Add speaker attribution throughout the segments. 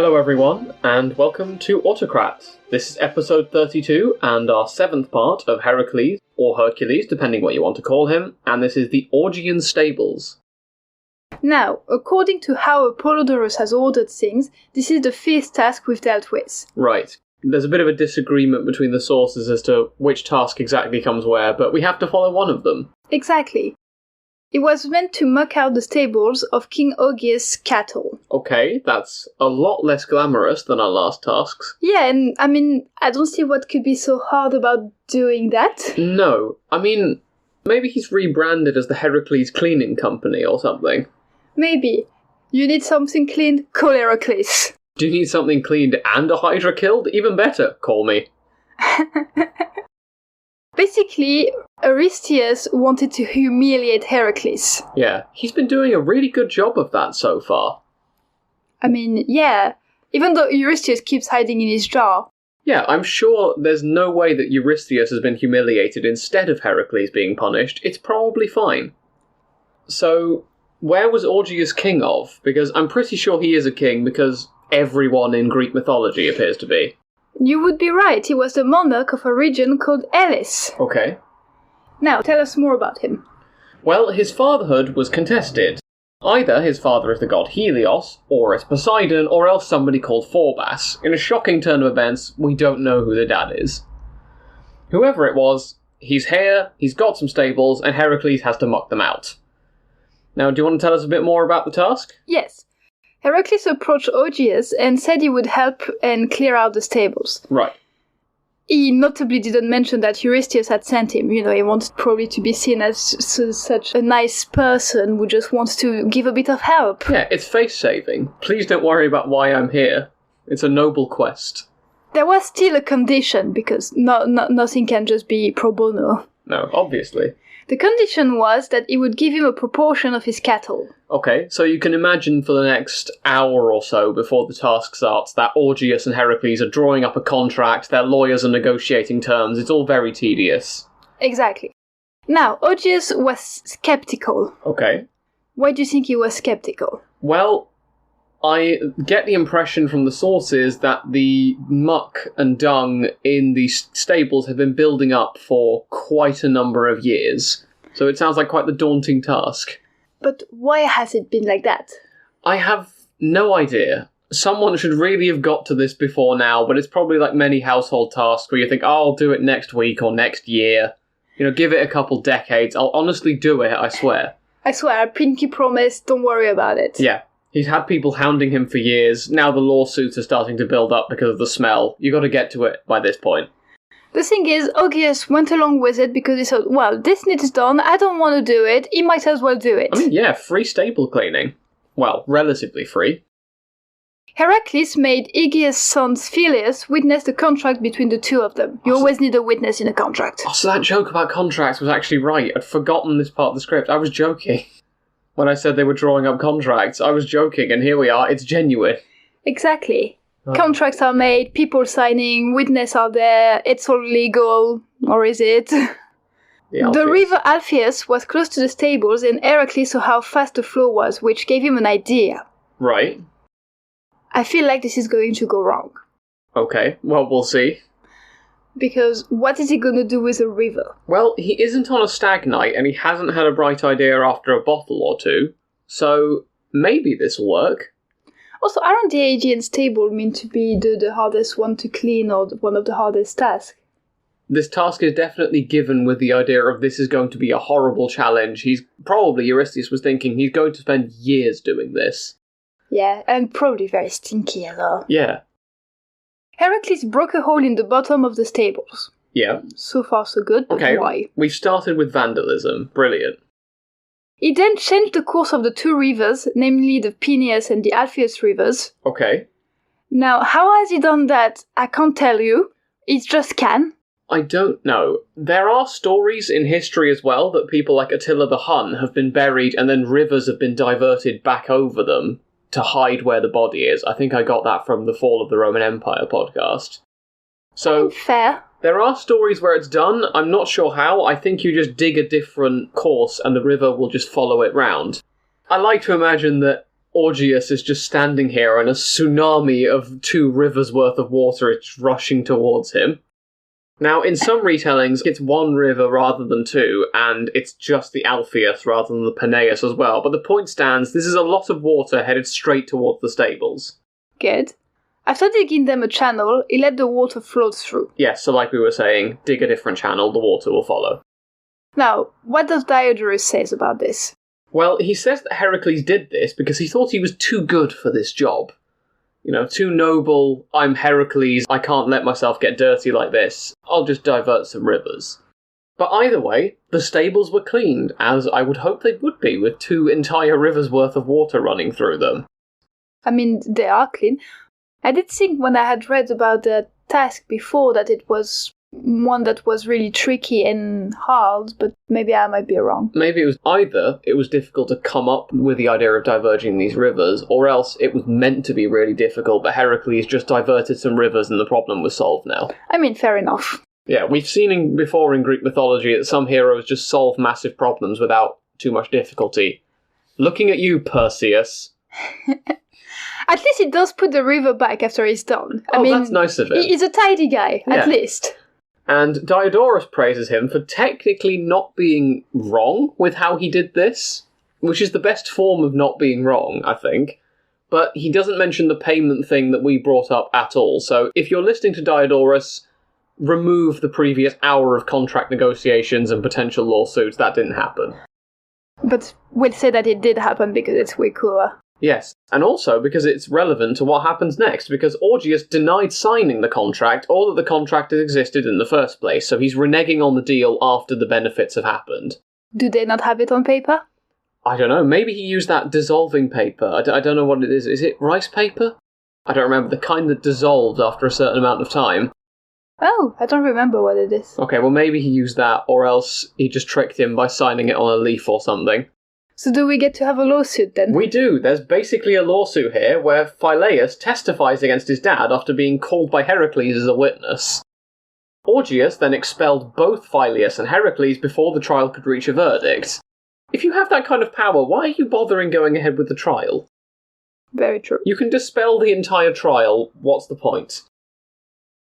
Speaker 1: Hello everyone, and welcome to Autocrat. This is episode 32, and our 7th part of Heracles, or Hercules, depending what you want to call him, and this is the Augean stables.
Speaker 2: Now, according to how Apollodorus has ordered things, this is the 5th task we've dealt with.
Speaker 1: Right. There's a bit of a disagreement between the sources as to which task exactly comes where, but we have to follow one of them.
Speaker 2: Exactly. It was meant to muck out the stables of King Augeas' cattle.
Speaker 1: Okay, that's a lot less glamorous than our last tasks.
Speaker 2: Yeah, and I don't see what could be so hard about doing that.
Speaker 1: No, maybe he's rebranded as the Heracles Cleaning Company or something.
Speaker 2: Maybe. You need something cleaned? Call Heracles.
Speaker 1: Do you need something cleaned and a Hydra killed? Even better, call me. Basically, Eurystheus wanted to humiliate Heracles. Yeah, he's been doing a really good job of that so far.
Speaker 2: Yeah, even though Eurystheus keeps hiding in his jar.
Speaker 1: Yeah, I'm sure there's no way that Eurystheus has been humiliated instead of Heracles being punished. It's probably fine. So, where was Augeas king of? Because I'm pretty sure he is a king, because everyone in Greek mythology appears to be.
Speaker 2: You would be right, he was the monarch of a region called Elis.
Speaker 1: Okay.
Speaker 2: Now, tell us more about him.
Speaker 1: Well, his fatherhood was contested. Either his father is the god Helios, or it's Poseidon, or else somebody called Phorbas. In a shocking turn of events, we don't know who the dad is. Whoever it was, he's here, he's got some stables, and Heracles has to muck them out. Now, do you want to tell us a bit more about the task?
Speaker 2: Yes. Heracles approached Augeas and said he would help and clear out the stables.
Speaker 1: Right.
Speaker 2: He notably didn't mention that Eurystheus had sent him. He wanted probably to be seen as such a nice person who just wants to give a bit of help.
Speaker 1: Yeah, it's face-saving. Please don't worry about why I'm here. It's a noble quest.
Speaker 2: There was still a condition, because nothing can just be pro bono.
Speaker 1: No, obviously.
Speaker 2: The condition was that he would give him a proportion of his cattle.
Speaker 1: Okay, so you can imagine for the next hour or so before the task starts that Augeas and Heracles are drawing up a contract, their lawyers are negotiating terms, it's all very tedious.
Speaker 2: Exactly. Now, Augeas was skeptical.
Speaker 1: Okay.
Speaker 2: Why do you think he was skeptical?
Speaker 1: Well, I get the impression from the sources that the muck and dung in the stables have been building up for quite a number of years. So it sounds like quite the daunting task.
Speaker 2: But why has it been like that?
Speaker 1: I have no idea. Someone should really have got to this before now, but it's probably like many household tasks where you think, I'll do it next week or next year. Give it a couple decades. I'll honestly do it, I swear.
Speaker 2: I swear, pinky promise, don't worry about it.
Speaker 1: Yeah. He's had people hounding him for years. Now the lawsuits are starting to build up because of the smell. You got to get to it by this point.
Speaker 2: The thing is, Augeas went along with it because he thought, well, this needs done, I don't want to do it, he might as well do it.
Speaker 1: Yeah, free stable cleaning. Well, relatively free.
Speaker 2: Heracles made Augeas' son Phyleus witness the contract between the two of them. You always need a witness in a contract.
Speaker 1: Oh, so that joke about contracts was actually right. I'd forgotten this part of the script. I was joking. When I said they were drawing up contracts, I was joking, and here we are, it's genuine.
Speaker 2: Exactly. Contracts are made, people signing, witnesses are there, it's all legal, or is it? The river Alpheus was close to the stables, and Heracles saw how fast the flow was, which gave him an idea.
Speaker 1: Right.
Speaker 2: I feel like this is going to go wrong.
Speaker 1: Okay, well, we'll see.
Speaker 2: Because what is he going to do with a river?
Speaker 1: Well, he isn't on a stag night, and he hasn't had a bright idea after a bottle or two, so maybe this'll work.
Speaker 2: Also, aren't the Augean stable meant to be the hardest one to clean, or one of the hardest tasks?
Speaker 1: This task is definitely given with the idea of this is going to be a horrible challenge. Eurystheus was thinking he's going to spend years doing this.
Speaker 2: Yeah, and probably very stinky as well.
Speaker 1: Yeah.
Speaker 2: Heracles broke a hole in the bottom of the stables.
Speaker 1: Yeah.
Speaker 2: So far, so good, but
Speaker 1: okay.
Speaker 2: Why?
Speaker 1: We've started with vandalism. Brilliant.
Speaker 2: He then changed the course of the two rivers, namely the Peneus and the Alpheus rivers.
Speaker 1: Okay.
Speaker 2: Now, how has he done that? I can't tell you. He just can.
Speaker 1: I don't know. There are stories in history as well that people like Attila the Hun have been buried and then rivers have been diverted back over them to hide where the body is. I think I got that from the Fall of the Roman Empire podcast. So,
Speaker 2: fair.
Speaker 1: There are stories where it's done. I'm not sure how. I think you just dig a different course and the river will just follow it round. I like to imagine that Augeas is just standing here and a tsunami of 2 rivers worth of water is rushing towards him. Now, in some retellings, it's 1 river rather than 2, and it's just the Alpheus rather than the Peneus as well. But the point stands, this is a lot of water headed straight towards the stables.
Speaker 2: Good. After digging them a channel, he let the water flow through.
Speaker 1: Yes, so like we were saying, dig a different channel, the water will follow.
Speaker 2: Now, what does Diodorus say about this?
Speaker 1: Well, he says that Heracles did this because he thought he was too good for this job. You know, too noble, I'm Heracles, I can't let myself get dirty like this, I'll just divert some rivers. But either way, the stables were cleaned, as I would hope they would be, with 2 entire rivers worth of water running through them.
Speaker 2: I mean, they are clean. I did think when I had read about the task before that it was one that was really tricky and hard, but maybe I might be wrong.
Speaker 1: Maybe it was either it was difficult to come up with the idea of diverging these rivers, or else it was meant to be really difficult, but Heracles just diverted some rivers and the problem was solved now.
Speaker 2: I mean, fair enough.
Speaker 1: Yeah, we've seen before in Greek mythology that some heroes just solve massive problems without too much difficulty. Looking at you, Perseus.
Speaker 2: At least he does put the river back after he's done. I mean,
Speaker 1: that's nice of him.
Speaker 2: He's a tidy guy, at least.
Speaker 1: And Diodorus praises him for technically not being wrong with how he did this, which is the best form of not being wrong, I think. But he doesn't mention the payment thing that we brought up at all. So if you're listening to Diodorus, remove the previous hour of contract negotiations and potential lawsuits. That didn't happen.
Speaker 2: But we'll say that it did happen because it's way cooler.
Speaker 1: Yes, and also because it's relevant to what happens next, because Augeas denied signing the contract or that the contract had existed in the first place, so he's reneging on the deal after the benefits have happened.
Speaker 2: Do they not have it on paper?
Speaker 1: I don't know, maybe he used that dissolving paper. I don't know what it is. Is it rice paper? I don't remember, the kind that dissolved after a certain amount of time.
Speaker 2: Oh, I don't remember what it is.
Speaker 1: Okay, well maybe he used that, or else he just tricked him by signing it on a leaf or something.
Speaker 2: So do we get to have a lawsuit then?
Speaker 1: We do. There's basically a lawsuit here where Phileus testifies against his dad after being called by Heracles as a witness. Augeas then expelled both Phileus and Heracles before the trial could reach a verdict. If you have that kind of power, why are you bothering going ahead with the trial?
Speaker 2: Very true.
Speaker 1: You can dispel the entire trial, what's the point?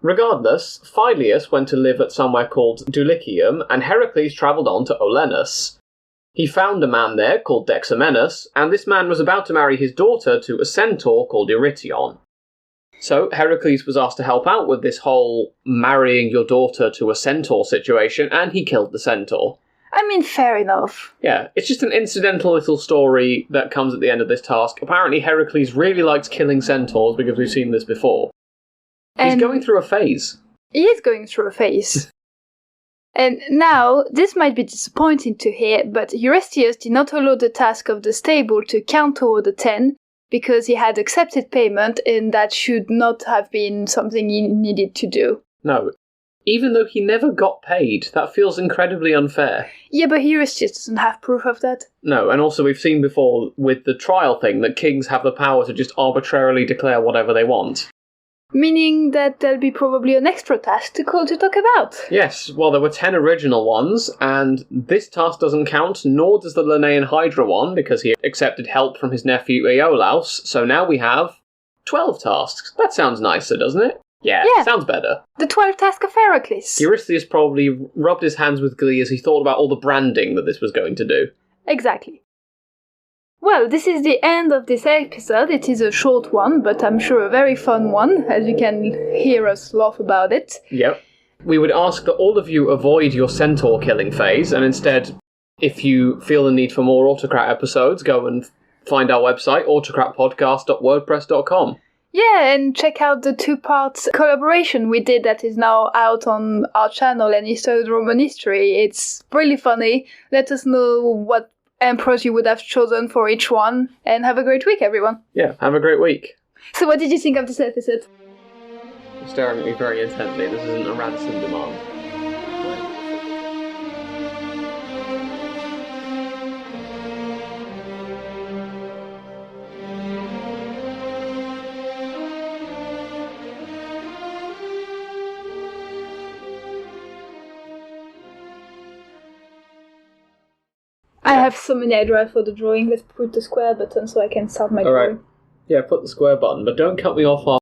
Speaker 1: Regardless, Phileus went to live at somewhere called Dulichium, and Heracles travelled on to Olenus. He found a man there called Dexamenus, and this man was about to marry his daughter to a centaur called Eurytion. So Heracles was asked to help out with this whole marrying your daughter to a centaur situation, and he killed the centaur.
Speaker 2: I mean, fair enough.
Speaker 1: Yeah, it's just an incidental little story that comes at the end of this task. Apparently Heracles really likes killing centaurs because we've seen this before. He's going through a phase.
Speaker 2: He is going through a phase. And now, this might be disappointing to hear, but Eurystheus did not allow the task of the stable to count toward the 10, because he had accepted payment, and that should not have been something he needed to do.
Speaker 1: No. Even though he never got paid, that feels incredibly unfair.
Speaker 2: Yeah, but Eurystheus doesn't have proof of that.
Speaker 1: No, and also we've seen before with the trial thing that kings have the power to just arbitrarily declare whatever they want.
Speaker 2: Meaning that there'll be probably an extra task to talk about.
Speaker 1: Yes, well, there were 10 original ones, and this task doesn't count, nor does the Linnaean Hydra one, because he accepted help from his nephew Iolaus, so now we have 12 tasks. That sounds nicer, doesn't it? Yeah, sounds better.
Speaker 2: The 12 task of Heracles.
Speaker 1: Eurystheus probably rubbed his hands with glee as he thought about all the branding that this was going to do.
Speaker 2: Exactly. Well, this is the end of this episode. It is a short one, but I'm sure a very fun one, as you can hear us laugh about it.
Speaker 1: Yep. We would ask that all of you avoid your centaur killing phase, and instead, if you feel the need for more Autocrat episodes, go and find our website, autocratpodcast.wordpress.com.
Speaker 2: Yeah, and check out the 2-part collaboration we did that is now out on our channel and History of the Roman History. It's really funny. Let us know what emperors you would have chosen for each one, and have a great week, everyone.
Speaker 1: Yeah, have a great week.
Speaker 2: So what did you think of this episode?
Speaker 1: You're staring at me very intently. This isn't a ransom demand.
Speaker 2: I have so many ideas for the drawing. Let's put the square button so I can start my drawing.
Speaker 1: Alright. Yeah, put the square button, but don't cut me off